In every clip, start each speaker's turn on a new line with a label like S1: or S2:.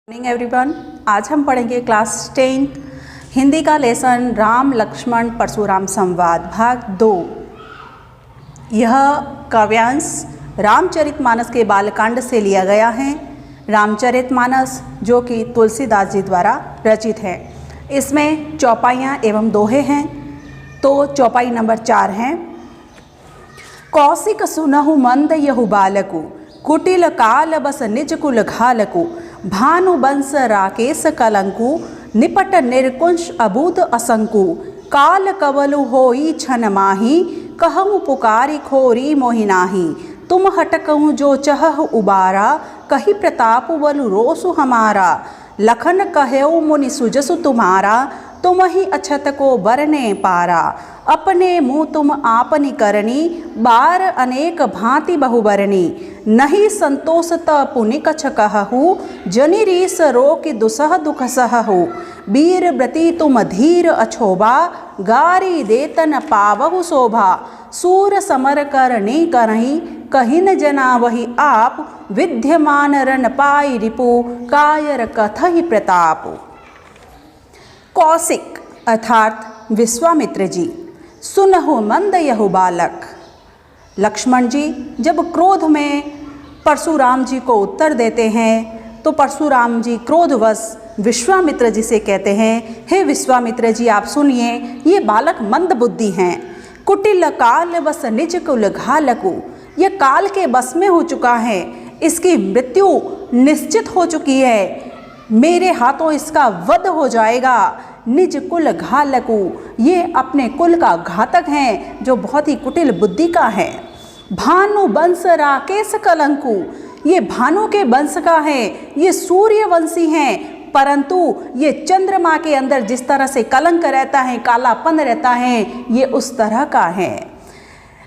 S1: Morning everyone. आज हम पढ़ेंगे क्लास 10th हिंदी का लेसन राम लक्ष्मण परशुराम संवाद भाग 2। यह काव्यांश रामचरितमानस के बालकांड से लिया गया है। रामचरितमानस जो कि तुलसीदास जी द्वारा रचित है। इसमें चौपाइयाँ एवं दोहे हैं। तो चौपाई नंबर 4 है। कौशिक सुनहु मंद यहु बालकु, कुटिल काल बस निज कुल घालकु, भानु बंस राकेश कलंकु, निपट निर्कुंश अबूद असंकु, काल कवलु होई छन माही, कहूँ पुकारी खोरी मोहिनाही, तुम हटकहु जो चहु उबारा, कही प्रताप बलु रोसु हमारा, लखन कहेऊ मुनि सुजसु तुम्हारा, तुम ही अछत को बरने पारा, अपने मुँह तुम आपनी करनी, बार अनेक भांति बहुबरनी, नहीं संतोष त पुनि कछ कहु, जनि रीस रोकि दुसह दुख सहु, वीर व्रती तुम धीर अछोभा, गारी देतन पावहु शोभा, सूर समर करनी करही, कहिन जना वही आप, विद्यमान रन पाई रिपु, कायर कथहि प्रताप। कौशिक अर्थात विश्वामित्र जी। सुनहु मंद यहु बालक। लक्ष्मण जी जब क्रोध में परशुराम जी को उत्तर देते हैं तो परशुराम जी क्रोधवश विश्वामित्र जी से कहते हैं, हे विश्वामित्र जी आप सुनिए, ये बालक मंद बुद्धि हैं। कुटिल काल बस निज कुल घालकु, ये काल के बस में हो चुका है, इसकी मृत्यु निश्चित हो चुकी है, मेरे हाथों इसका वध हो जाएगा। निज कुल घालकु, ये अपने कुल का घातक हैं जो बहुत ही कुटिल बुद्धि का है। भानु वंश राकेश कलंकु, ये भानु के वंश का है, ये सूर्यवंशी हैं, परंतु ये चंद्रमा के अंदर जिस तरह से कलंक रहता है, कालापन रहता है, ये उस तरह का है।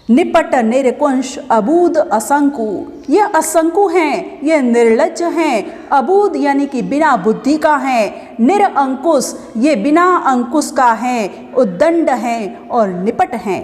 S1: निपट निर्कुंश अबूद असंकु, ये असंकु हैं, ये निर्लज्ज हैं। अबूद यानी कि बिना बुद्धि का है। निरअंकुश, ये बिना अंकुश का है। उद्दंड हैं और निपट हैं।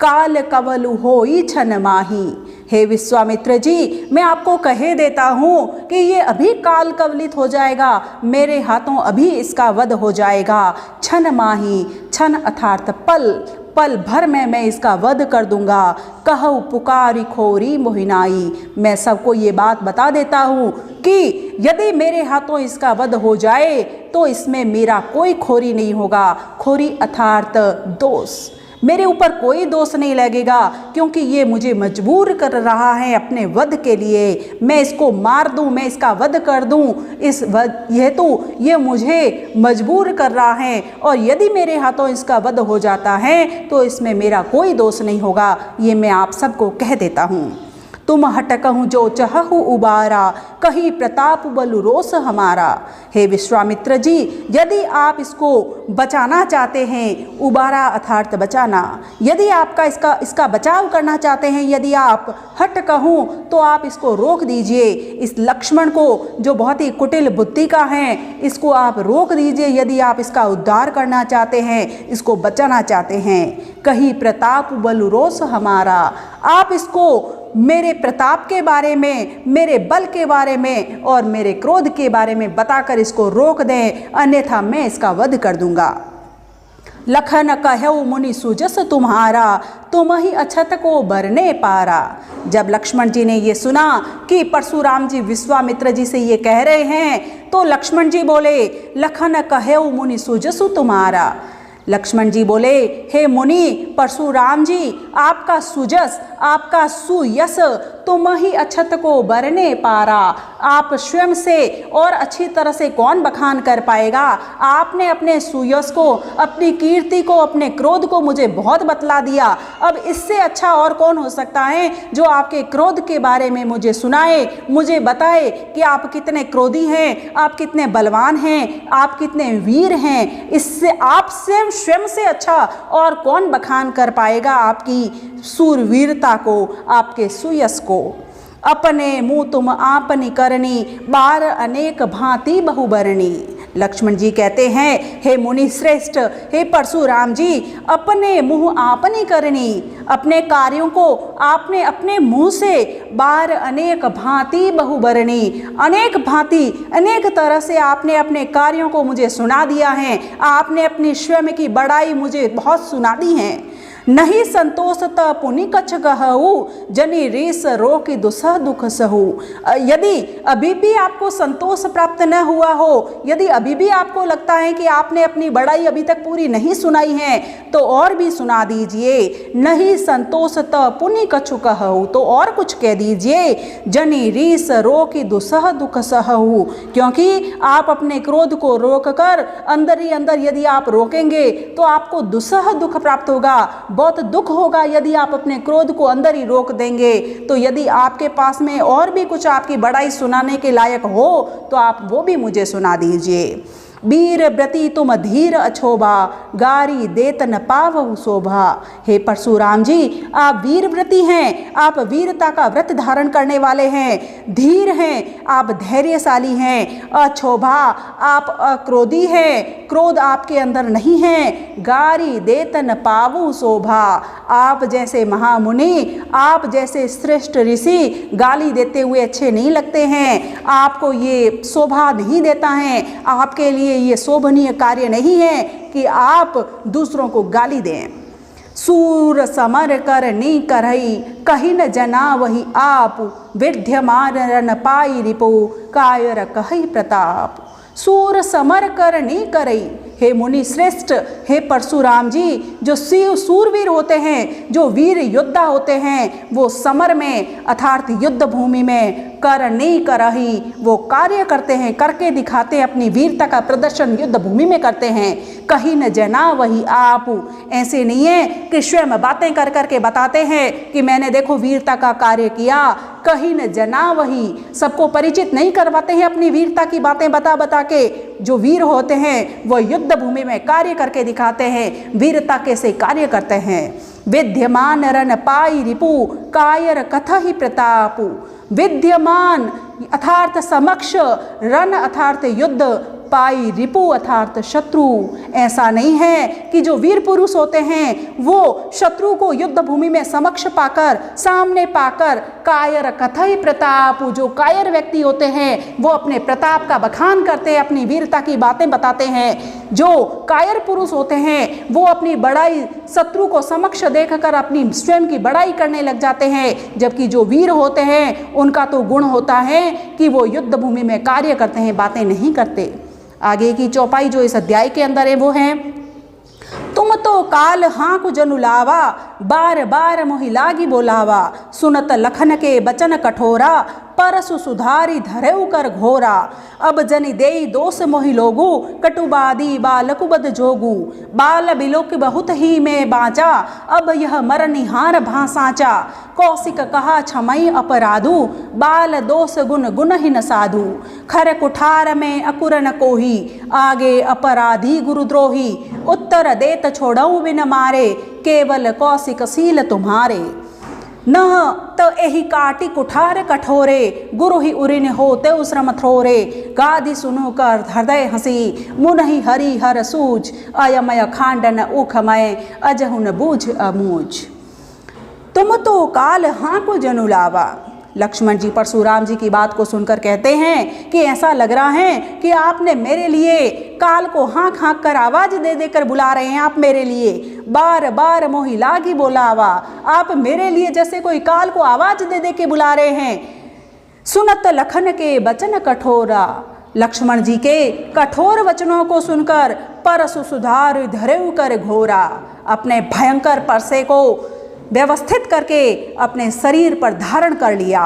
S1: काल कवलु होई छन माही। हे विश्वामित्र जी, मैं आपको कहे देता हूँ कि ये अभी काल कवलित हो जाएगा, मेरे हाथों अभी इसका वध हो जाएगा। छन माही, छन अर्थात पल, पल भर में मैं इसका वध कर दूंगा। कहु पुकारी खोरी मोहिनाई, मैं सबको ये बात बता देता हूँ कि यदि मेरे हाथों इसका वध हो जाए तो इसमें मेरा कोई खोरी नहीं होगा। खोरी अर्थात दोष, मेरे ऊपर कोई दोष नहीं लगेगा, क्योंकि ये मुझे मजबूर कर रहा है अपने वध के लिए। मैं इसको मार दूं, मैं इसका वध कर दूं, इस वध हेतु ये मुझे मजबूर कर रहा है, और यदि मेरे हाथों इसका वध हो जाता है तो इसमें मेरा कोई दोष नहीं होगा। ये मैं आप सबको कह देता हूँ। तुम हटकहु जो चहु उबारा, कही प्रताप बलु रोस हमारा। हे विश्वामित्र जी, यदि आप इसको बचाना चाहते हैं, उबारा अर्थात बचाना, यदि आपका इसका बचाव करना चाहते हैं, यदि आप हटकहु तो आप इसको रोक दीजिए। इस लक्ष्मण को जो बहुत ही कुटिल बुद्धि का है, इसको आप रोक दीजिए। यदि आप इसका उद्धार करना चाहते हैं, इसको बचाना चाहते हैं। कही प्रताप बलु रोस हमारा, आप इसको मेरे प्रताप के बारे में, मेरे बल के बारे में और मेरे क्रोध के बारे में बताकर इसको रोक दें, अन्यथा मैं इसका वध कर दूंगा। लखन कहेऊ मुनि सुजस तुम्हारा, तुम ही अछत को बरने पारा। जब लक्ष्मण जी ने ये सुना कि परशुराम जी विश्वामित्र जी से ये कह रहे हैं, तो लक्ष्मण जी बोले, लखन कहेऊ मुनि सुजसु तुम्हारा। लक्ष्मण जी बोले, हे मुनि परशुराम जी, आपका सुजस, आपका सुयस, तुम ही अछत को बरने पारा। आप स्वयं से और अच्छी तरह से कौन बखान कर पाएगा। आपने अपने सुयस को, अपनी कीर्ति को, अपने क्रोध को मुझे बहुत बतला दिया। अब इससे अच्छा और कौन हो सकता है जो आपके क्रोध के बारे में मुझे सुनाए, मुझे बताए कि आप कितने क्रोधी हैं, आप कितने बलवान हैं, आप कितने वीर हैं। इससे आप स्वयं से अच्छा और कौन बखान कर पाएगा आपकी सूरवीरता को, आपके सुयस को। अपने मुँह तुम आपनी करनी, बार अनेक भांति बहुबरणी। लक्ष्मण जी कहते हैं, हे मुनि श्रेष्ठ, हे परशुराम जी, अपने मुँह आपने करनी, अपने कार्यों को आपने अपने मुँह से बार अनेक भांति बहुबरनी, अनेक भांति अनेक तरह से आपने अपने कार्यों को मुझे सुना दिया है। आपने अपनी स्वयं की बड़ाई मुझे बहुत सुना दी है। नहीं संतोष त पुनि कछ कहू, जनि रीस रोकि दुसह दुख सहू। यदि अभी भी आपको संतोष प्राप्त न हुआ हो, यदि अभी भी आपको लगता है कि आपने अपनी बड़ाई अभी तक पूरी नहीं सुनाई है, तो और भी सुना दीजिए। नहीं संतोष त पुनि कछु कहू, तो और कुछ कह दीजिए। जनि रीस रोकि दुसह दुख सहू, क्योंकि आप अपने क्रोध को रोक कर अंदर ही अंदर यदि आप रोकेंगे तो आपको दुसह दुख प्राप्त होगा, बहुत दुख होगा। यदि आप अपने क्रोध को अंदर ही रोक देंगे, तो यदि आपके पास में और भी कुछ आपकी बड़ाई सुनाने के लायक हो तो आप वो भी मुझे सुना दीजिए। वीर व्रति तुम धीर अछोभा, गारी देत न पावहु शोभा। हे परशुराम जी, आप वीर व्रति हैं, आप वीरता का व्रत धारण करने वाले हैं, धीर हैं, आप धैर्यशाली हैं, अछोभा, आप अक्रोधी हैं, क्रोध आपके अंदर नहीं है। गारी देत न पावहु शोभा, आप जैसे महामुनि, आप जैसे श्रेष्ठ ऋषि गाली देते हुए अच्छे नहीं लगते हैं, आपको ये शोभा नहीं देता है, आपके लिए ये शोभनीय कार्य नहीं है कि आप दूसरों को गाली दें। सूर समर कर नी करई, कही न जना वही आप, विद्यमान रन पाई रिपो, कायर कही प्रताप। सूर समर कर नी करई, हे मुनि श्रेष्ठ, हे परशुराम जी, जो सूरवीर होते हैं, जो वीर योद्धा होते हैं, वो समर में अर्थात युद्ध भूमि में कर नहीं करही, वो कार्य करते हैं, करके दिखाते हैं, अपनी वीरता का प्रदर्शन युद्ध भूमि में करते हैं। कहीं न जना वही आप, ऐसे नहीं है कि स्वयं बातें कर करके बताते हैं कि मैंने देखो वीरता का कार्य किया। कहीं न जना वही, सबको परिचित नहीं करवाते हैं अपनी वीरता की बातें बता बता के। जो वीर होते हैं वो युद्ध भूमि में कार्य करके दिखाते हैं, वीरता कैसे कार्य करते हैं। विद्यमान रन पाई रिपु, कायर कथा ही प्रताप। विद्यमान अर्थात समक्ष, रन अर्थात युद्ध, पाई रिपु अर्थात शत्रु। ऐसा नहीं है कि जो वीर पुरुष होते हैं वो शत्रु को युद्ध भूमि में समक्ष पाकर, सामने पाकर, कायर कथई प्रताप, जो कायर व्यक्ति होते हैं वो अपने प्रताप का बखान करते हैं, अपनी वीरता की बातें बताते हैं। जो कायर पुरुष होते हैं वो अपनी बड़ाई शत्रु को समक्ष देखकर अपनी स्वयं की बड़ाई करने लग जाते हैं, जबकि जो वीर होते हैं उनका तो गुण होता है कि वो युद्ध भूमि में कार्य करते हैं, बातें नहीं करते। आगे की चौपाई जो इस अध्याय के अंदर है वो है, तुम तो काल हाँकु जनु लावा, बार बार मोहि लागी बोलावा। सुनत लखन के बचन कठोरा, परसु सुधारी धरेउ कर घोरा। अब जनि देई दोष मोहि लोगु, कटुबादी बालकु बद जोगु। बाल बिलोक बहुत ही में बाँचा, अब यह मर निहार भांसाचा। कौशिक कहा क्षमई अपराधु, बाल दोष गुण गुण ही न साधु। खर कुठार में अकुर न कोही, आगे अपराधी गुरुद्रोही। उत्तर देत छोड़ऊ बिन मारे, केवल कौशिक सील तुम्हारे। न तो एहि काटी कुठार कठोरे, गुरु ही उरिन होते श्रम थोरे। गादि सुनु कर हृदय हंसी, मुनहि हरि हर सूझ। अयमय खांडन उखमय, अजहुन बूझ अमूझ। तुम तो काल हाँको जनु लावा। लक्ष्मण जी परशुराम जी की बात को सुनकर कहते हैं कि ऐसा लग रहा है कि आपने मेरे लिए काल को हाँक हाँक कर आवाज दे देकर बुला रहे हैं। आप मेरे लिए बार बार मोहि लागी बोलावा, आप मेरे लिए जैसे कोई काल को आवाज दे दे के बुला रहे हैं। सुनत लखन के बचन कठोरा, लक्ष्मण जी के कठोर वचनों को सुनकर परसु सुधार धरेउ कर घोरा, अपने भयंकर परसे को व्यवस्थित करके अपने शरीर पर धारण कर लिया।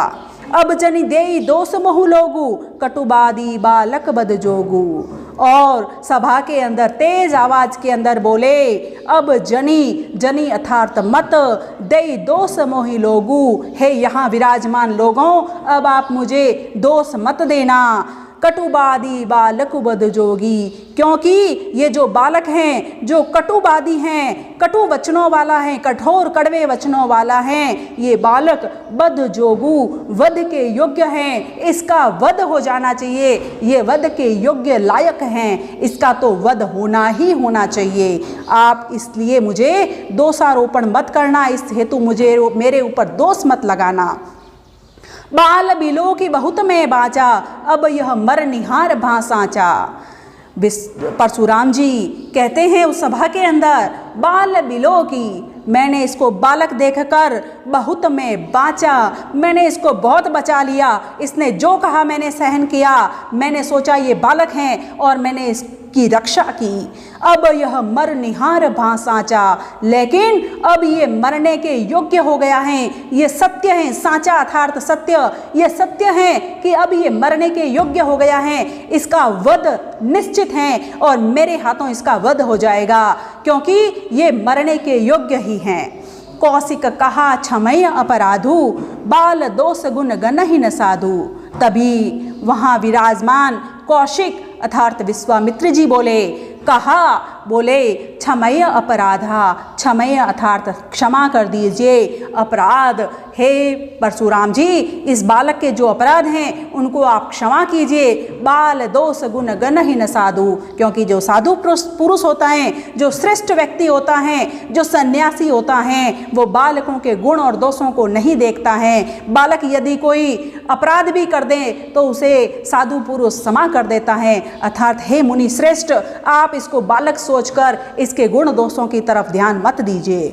S1: अब जनि देई दोष मोहु लोगु, कटुबादी बालक बद जोगु। और सभा के अंदर तेज आवाज के अंदर बोले, अब जनी, जनी अर्थात मत, देई दोष मोहि लोगु, हे यहाँ विराजमान लोगों, अब आप मुझे दोष मत देना। कटुवादी बालक बद जोगी, क्योंकि ये जो बालक हैं जो कटुवादी हैं, कटु वचनों वाला है, कठोर कड़वे वचनों वाला है, ये बालक बद जोगू वध के योग्य हैं, इसका वध हो जाना चाहिए, ये वध के योग्य लायक हैं, इसका तो वध होना ही होना चाहिए। आप इसलिए मुझे दोषारोपण मत करना, इस हेतु मुझे मेरे ऊपर दोष मत लगाना। बाल बिलो की बहुत में बाचा, अब यह मर निहार भांसाचा। परशुराम जी कहते हैं उस सभा के अंदर, बाल बिलो की, मैंने इसको बालक देखकर बहुत में बाँचा, मैंने इसको बहुत बचा लिया, इसने जो कहा मैंने सहन किया, मैंने सोचा ये बालक हैं और मैंने इसकी रक्षा की। अब यह मर निहार भांसाचा, लेकिन अब ये मरने के योग्य हो गया है, ये सत्य है, साचा अर्थात सत्य, ये सत्य है कि अब ये मरने के योग्य हो गया है, इसका वध निश्चित है और मेरे हाथों इसका वध हो जाएगा, क्योंकि ये मरने के योग्य ही हैं। कौशिक कहा क्षमय अपराधु, बाल दोष गुण गण ही न साधु। तभी वहाँ विराजमान कौशिक अर्थात विश्वामित्र जी बोले, कहा, बोले क्षमय अपराधा, क्षमय अर्थात क्षमा कर दीजिए अपराध, हे परशुराम जी इस बालक के जो अपराध हैं उनको आप क्षमा कीजिए। बाल दोष गुण गण ही न साधु, क्योंकि जो साधु पुरुष होता है, जो श्रेष्ठ व्यक्ति होता है, जो सन्यासी होता है, वो बालकों के गुण और दोषों को नहीं देखता है। बालक यदि कोई अपराध भी कर दे तो उसे साधु पुरुष क्षमा कर देता है। अर्थात हे मुनि श्रेष्ठ, आप इसको बालक सोचकर इसके गुण दोषों की तरफ ध्यान मत दीजिए।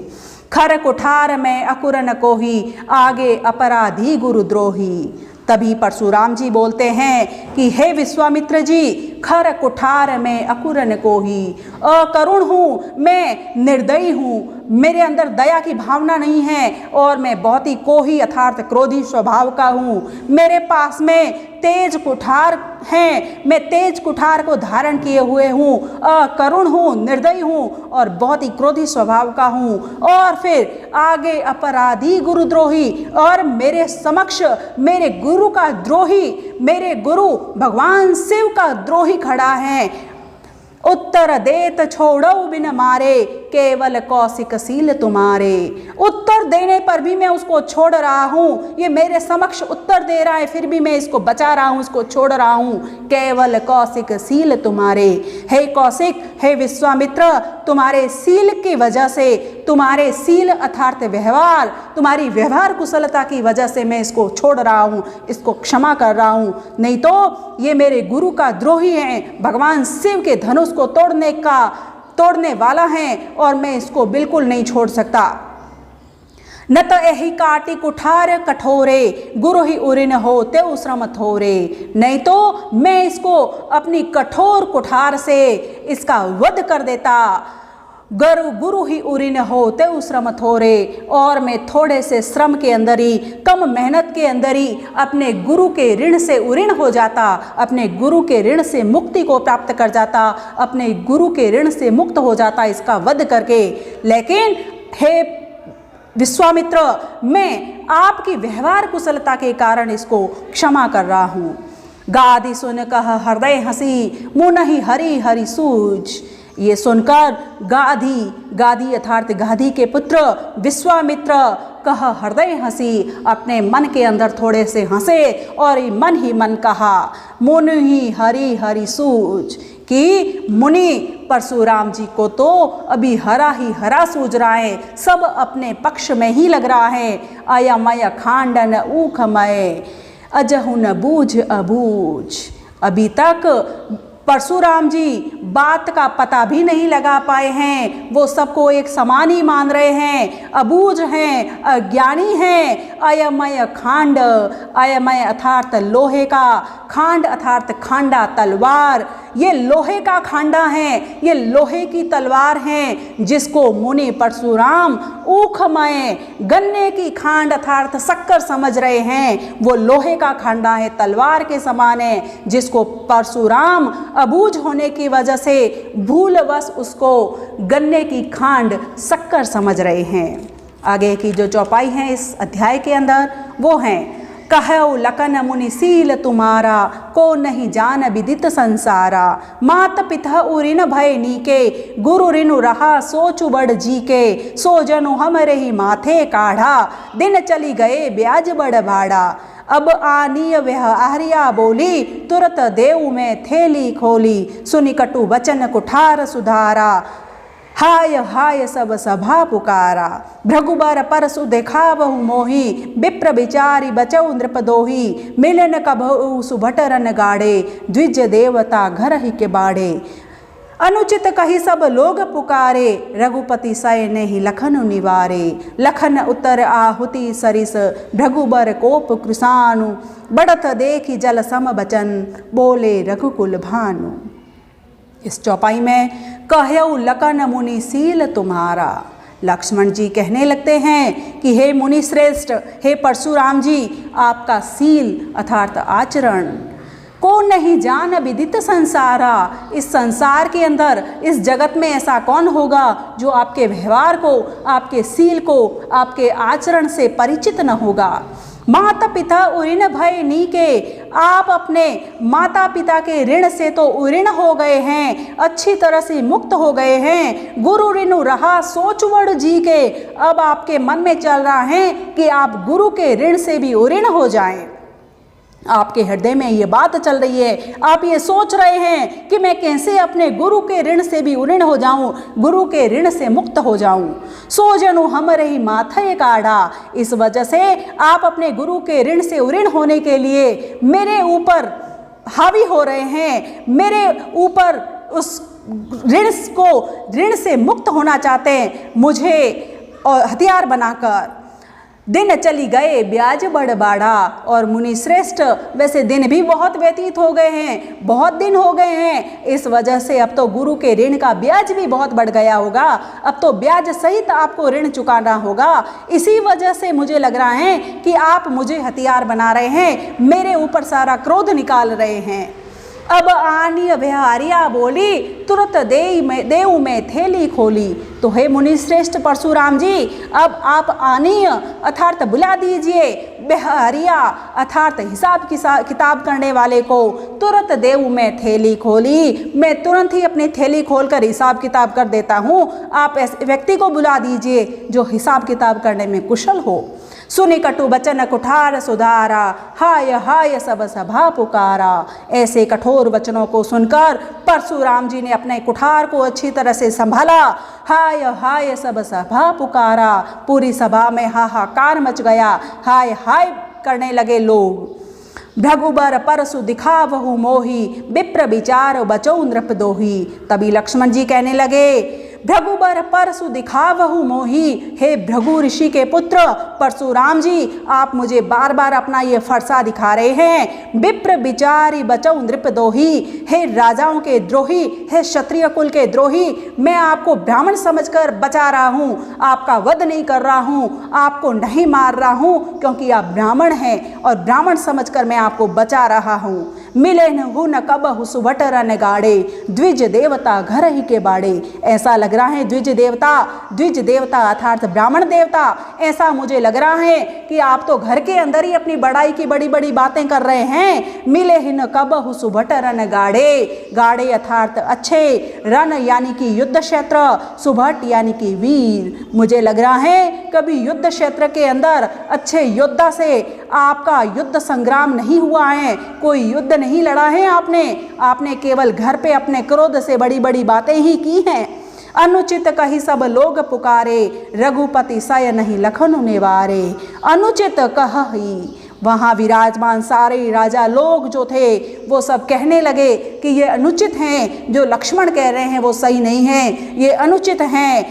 S1: खर कुठार में अकुरन कोही, आगे अपराधी गुरुद्रोही। तभी परशुराम जी बोलते हैं कि हे विश्वामित्र जी, खर कुठार में अकुरन कोही, अकरुण हूँ, मैं निर्दयी हूँ, मेरे अंदर दया की भावना नहीं है और मैं बहुत ही कोही अर्थात क्रोधी स्वभाव का हूँ। मेरे पास में तेज कुठार हैं, मैं तेज कुठार को धारण किए हुए हूँ, अकरुण हूँ, निर्दयी हूँ और बहुत ही क्रोधी स्वभाव का हूँ। और फिर आगे अपराधी गुरुद्रोही, और मेरे समक्ष मेरे गुरु का द्रोही, मेरे गुरु भगवान शिव का द्रोही खड़ा है। उत्तर देत छोड़ो बिन मारे, केवल कौशिक सील तुम्हारे। उत्तर देने पर भी मैं उसको छोड़ रहा हूँ, ये मेरे समक्ष उत्तर दे रहा है फिर भी मैं इसको बचा रहा हूँ, इसको छोड़ रहा हूँ। केवल कौशिक सील तुम्हारे, हे कौशिक, हे विश्वामित्र, तुम्हारे सील की वजह से, तुम्हारे सील अर्थात व्यवहार, तुम्हारी व्यवहार कुशलता की वजह से मैं इसको छोड़ रहा हूँ, इसको क्षमा कर रहा हूँ। नहीं तो ये मेरे गुरु का द्रोही है, भगवान शिव के धनुष को तोड़ने वाला है और मैं इसको बिल्कुल नहीं छोड़ सकता। न तो यही काटी कुठार कठोरे, गुरु ही उरिन हो ते श्रम थोरे। नहीं तो मैं इसको अपनी कठोर कुठार से इसका वध कर देता। गुरु ही उरिन हो ते श्रम थोरे, और मैं थोड़े से श्रम के अंदर ही, कम मेहनत के अंदर ही अपने गुरु के ऋण से उऋण हो जाता, अपने गुरु के ऋण से मुक्ति को प्राप्त कर जाता, अपने गुरु के ऋण से मुक्त हो जाता इसका वध करके। लेकिन हे विश्वामित्र, मैं आपकी व्यवहार कुशलता के कारण इसको क्षमा कर रहा हूँ। गादी सुन कह हृदय हंसी, मुनहि हरि हरि सूझ। ये सुनकर गादी अर्थात गादी के पुत्र विश्वामित्र कह हृदय हंसी, अपने मन के अंदर थोड़े से हंसे और मन ही मन कहा, मुनि हरि हरि सूझ, कि मुनि परशुराम जी को तो अभी हरा ही हरा सूझ रहा है, सब अपने पक्ष में ही लग रहा है। अयमय खांडन ऊखमय, अजहु न बूझ अबूझ। अभी तक परशुराम जी बात का पता भी नहीं लगा पाए हैं, वो सबको एक समान ही मान रहे हैं, अबूझ हैं, अज्ञानी हैं। अयमय खांड, अयमय अर्थात लोहे का, खांड अर्थात खांडा तलवार, ये लोहे का खांडा है, ये लोहे की तलवार है, जिसको मुनि परशुराम ऊखमय, गन्ने की खांड अर्थात शक्कर समझ रहे हैं। वो लोहे का खांडा है, तलवार के समान है, जिसको परशुराम अबूझ होने की वजह से भूलवश उसको गन्ने की खांड शक्कर समझ रहे हैं। आगे की जो चौपाई है इस अध्याय के अंदर वो हैं, कहौ लखन मुनि सील तुम्हारा, को नहीं जान विदित संसारा। मात पिता ऋण भय नीके, गुरु ऋण रहा सोचु बड़ जी के। सो जनु हमरे ही माथे काढ़ा, दिन चली गए ब्याज बड़ भाड़ा। अब आनीय वह आहरिया बोली, तुरत देव में थैली खोली। सुनि कटु वचन कुठार सुधारा, हाय हाय सब सभा पुकारा। भृगुबर परसु देखावहु मोही, विप्र विचारी बचौ नृपदोही। मिलन कबहु सुभटरन गाड़े, द्विज देवता घर ही के बाड़े। अनुचित कही सब लोग पुकारे, रघुपति सय नहीं लखन निवारे। लखन उत्तर आहुति सरिस, भृगुबर कोप कृसानु। बढ़त देखी जल सम बचन, बोले रघुकुल भानु। इस चौपाई में कहौ लखन मुनि सील तुम्हारा, लक्ष्मण जी कहने लगते हैं कि हे मुनि श्रेष्ठ, हे परशुराम जी, आपका सील अर्थात आचरण को नहीं जान विदित संसारा। इस संसार के अंदर, इस जगत में ऐसा कौन होगा जो आपके व्यवहार को, आपके सील को, आपके आचरण से परिचित न होगा। माता पिता ऋण भय नीके, आप अपने माता पिता के ऋण से तो ऋण हो गए हैं, अच्छी तरह से मुक्त हो गए हैं। गुरु ऋण रहा सोचवड़ जी के, अब आपके मन में चल रहा है कि आप गुरु के ऋण से भी ऋण हो जाएं। आपके हृदय में ये बात चल रही है, आप ये सोच रहे हैं कि मैं कैसे अपने गुरु के ऋण से भी ऋण हो जाऊं, गुरु के ऋण से मुक्त हो जाऊं। सो जनु हमरे ही माथे काढ़ा, इस वजह से आप अपने गुरु के ऋण से ऋण होने के लिए मेरे ऊपर हावी हो रहे हैं, मेरे ऊपर उस ऋण से मुक्त होना चाहते हैं, मुझे हथियार बनाकर। दिन चली गए ब्याज बड़ बाड़ा, और मुनि श्रेष्ठ वैसे दिन भी बहुत व्यतीत हो गए हैं, बहुत दिन हो गए हैं। इस वजह से अब तो गुरु के ऋण का ब्याज भी बहुत बढ़ गया होगा, अब तो ब्याज सहित आपको ऋण चुकाना होगा। इसी वजह से मुझे लग रहा है कि आप मुझे हथियार बना रहे हैं, मेरे ऊपर सारा क्रोध निकाल रहे हैं। अब आनीय बिहारिया बोली, तुरंत देव में थैली खोली। तो हे मुनि श्रेष्ठ परशुराम जी, अब आप आनीय अर्थात बुला दीजिए बिहारिया अर्थात हिसाब किताब करने वाले को। तुरंत देव में थैली खोली, मैं तुरंत ही अपनी थैली खोलकर हिसाब किताब कर देता हूँ। आप ऐसे व्यक्ति को बुला दीजिए जो हिसाब किताब करने में कुशल हो। सुनि कटु बचन कुठार सुधारा, हाय हाय सब सभा पुकारा। ऐसे कठोर वचनों को सुनकर परशुराम जी ने अपने कुठार को अच्छी तरह से संभाला। हाय हाय सब सभा पुकारा, पूरी सभा में हाहाकार मच गया, हाय हाय करने लगे लोग। भृगुबर परसु दिखावहु मोही, विप्र विचार बचौ नृपदोही। तभी लक्ष्मण जी कहने लगे, भृगुबर परसु दिखावहु मोही, हे भृगु ऋषि के पुत्र परशुराम जी, आप मुझे बार बार अपना ये फरसा दिखा रहे हैं। विप्र विचारी बचौ नृपदोही, हे राजाओं के द्रोही, हे क्षत्रिय कुल के द्रोही, मैं आपको ब्राह्मण समझकर बचा रहा हूँ, आपका वध नहीं कर रहा हूँ, आपको नहीं मार रहा हूँ, क्योंकि आप ब्राह्मण हैं और ब्राह्मण समझकर मैं आपको बचा रहा हूँ। मिले न कबहु सुभटरन गाड़े, द्विज देवता घर ही के बाड़े। ऐसा लग रहा है द्विज देवता अर्थात ब्राह्मण देवता, ऐसा मुझे लग रहा है कि आप तो घर के अंदर ही अपनी बड़ाई की बड़ी बड़ी बातें कर रहे हैं। मिले न कबहु सुभटरन गाड़े, गाड़े अर्थात अच्छे, रन यानी कि युद्ध क्षेत्र, सुभट यानी कि वीर। मुझे लग रहा है कभी युद्ध क्षेत्र के अंदर अच्छे योद्धा से आपका युद्ध संग्राम नहीं हुआ है, कोई युद्ध नहीं लड़ा है आपने केवल घर पे अपने क्रोध से बड़ी बड़ी बातें ही की हैं। अनुचित कही सब लोग पुकारे, रघुपति सय नहीं लखन निवारे। अनुचित कही, वहाँ विराजमान सारे राजा लोग जो थे वो सब कहने लगे कि ये अनुचित हैं, जो लक्ष्मण कह रहे हैं वो सही नहीं है, ये अनुचित हैं।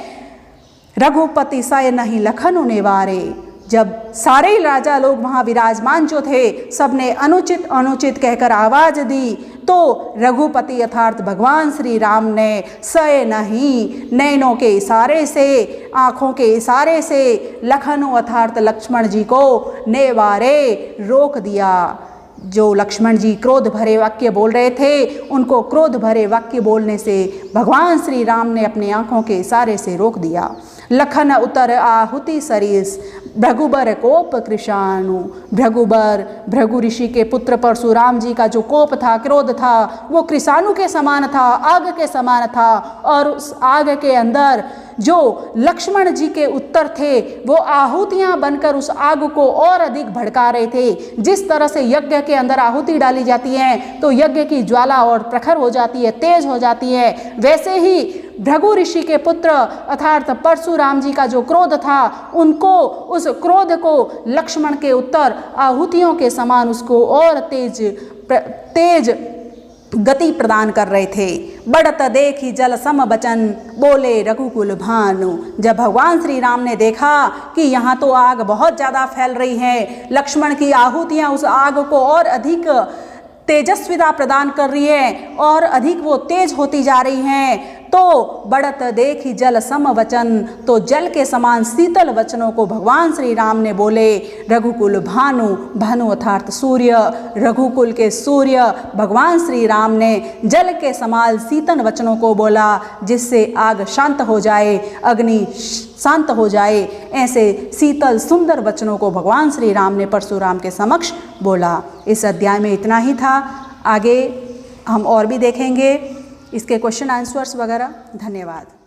S1: रघुपति सय नहीं लखन निवारे। जब सारे राजा लोग वहाँ विराजमान जो थे सबने अनुचित अनुचित कहकर आवाज दी, तो रघुपति अर्थात भगवान श्री राम ने सय नहीं, नैनों के इशारे से, आँखों के इशारे से लखनऊ अर्थात लक्ष्मण जी को नेवारे रोक दिया। जो लक्ष्मण जी क्रोध भरे वाक्य बोल रहे थे, उनको क्रोध भरे वाक्य बोलने से भगवान श्री राम ने अपनी आँखों के इशारे से रोक दिया। लखन उतर आहुति सरीस, भृगुबर कोप कृशाणु। भृगुबर, भृगु ऋषि के पुत्र परशुराम जी का जो कोप था, क्रोध था, वो कृषाणु के समान था, आग के समान था। और उस आग के अंदर जो लक्ष्मण जी के उत्तर थे वो आहुतियां बनकर उस आग को और अधिक भड़का रहे थे। जिस तरह से यज्ञ के अंदर आहुति डाली जाती है तो यज्ञ की ज्वाला और प्रखर हो जाती है, तेज हो जाती है, वैसे ही भृगु ऋषि के पुत्र अर्थात परशुराम जी का जो क्रोध था, उनको उस क्रोध को लक्ष्मण के उत्तर आहुतियों के समान उसको और तेज गति प्रदान कर रहे थे। बढ़त देखी जल सम बचन, बोले रघुकुल भानु। जब भगवान श्री राम ने देखा कि यहाँ तो आग बहुत ज़्यादा फैल रही है, लक्ष्मण की आहुतियाँ उस आग को और अधिक तेजस्विता प्रदान कर रही है और अधिक वो तेज होती जा रही हैं, तो बढ़त देखी जल सम वचन, तो जल के समान शीतल वचनों को भगवान श्री राम ने बोले। रघुकुल भानु, भानु अर्थात सूर्य, रघुकुल के सूर्य भगवान श्री राम ने जल के समान शीतल वचनों को बोला, जिससे आग शांत हो जाए, अग्नि शांत हो जाए। ऐसे शीतल सुंदर वचनों को भगवान श्री राम ने परशुराम के समक्ष बोला। इस अध्याय में इतना ही था, आगे हम और भी देखेंगे इसके क्वेश्चन आंसर्स वगैरह। धन्यवाद।